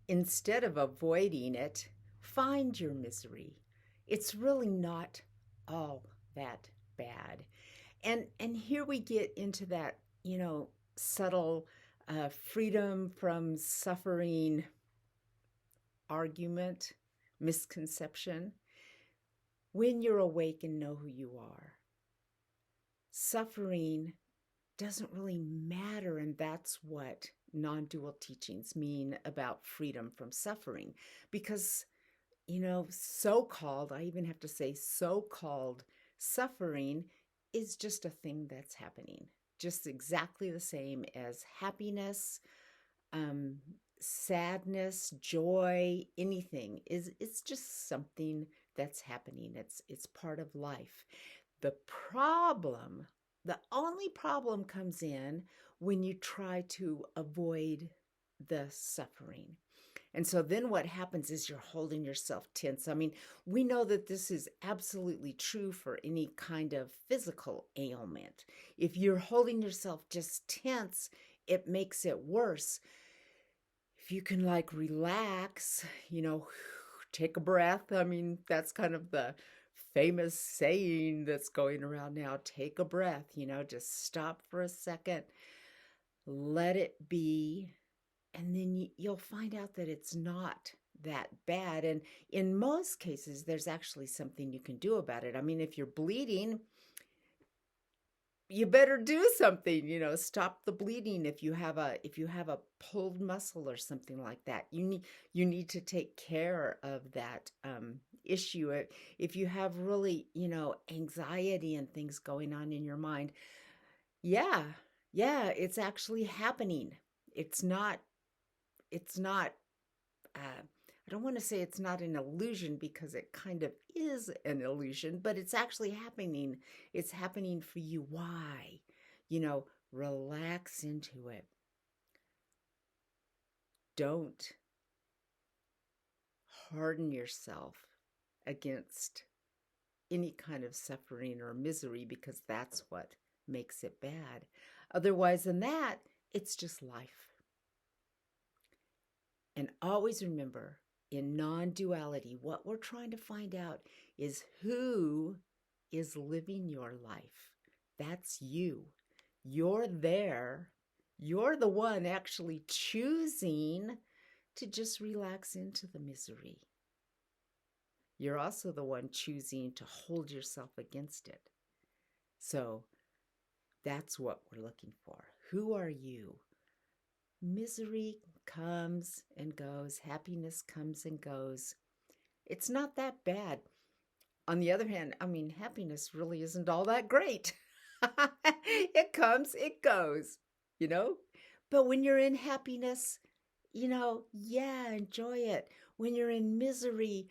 Instead of avoiding it, find your misery. It's really not all that bad. And here we get into that, subtle freedom from suffering argument, misconception. When you're awake and know who you are, suffering doesn't really matter. And that's what non dual teachings mean about freedom from suffering. Because, so called, I even have to say, so called suffering is just a thing that's happening, just exactly the same as happiness, um, sadness, joy, anything is it's just something that's happening. It's part of life. The problem, the only problem comes in when you try to avoid the suffering. And so then what happens is you're holding yourself tense. I mean, we know that this is absolutely true for any kind of physical ailment. If you're holding yourself just tense, it makes it worse. If you can like relax, take a breath. I mean, that's kind of the famous saying that's going around now. Take a breath, just stop for a second, let it be, and then you'll find out that it's not that bad. And in most cases, there's actually something you can do about it. I mean, if you're bleeding, you better do something, stop the bleeding. If you have a pulled muscle or something like that, you need to take care of that issue. If you have really, anxiety and things going on in your mind, yeah, yeah, it's actually happening. It's not it's not I don't want to say it's not an illusion, because it kind of is an illusion, but it's actually happening. It's happening for you. Why? Relax into it. Don't harden yourself against any kind of suffering or misery, because that's what makes it bad. Otherwise than that, it's just life. And always remember, in non duality, what we're trying to find out is who is living your life. That's you. You're there. You're the one actually choosing to just relax into the misery. You're also the one choosing to hold yourself against it. So that's what we're looking for. Who are you? Misery comes and goes, happiness comes and goes. It's not that bad. On the other hand, I mean, happiness really isn't all that great. It comes, it goes, you know? But when you're in happiness, yeah, enjoy it. When you're in misery,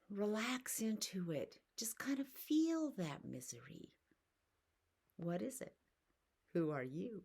relax into it. Just kind of feel that misery. What is it? Who are you?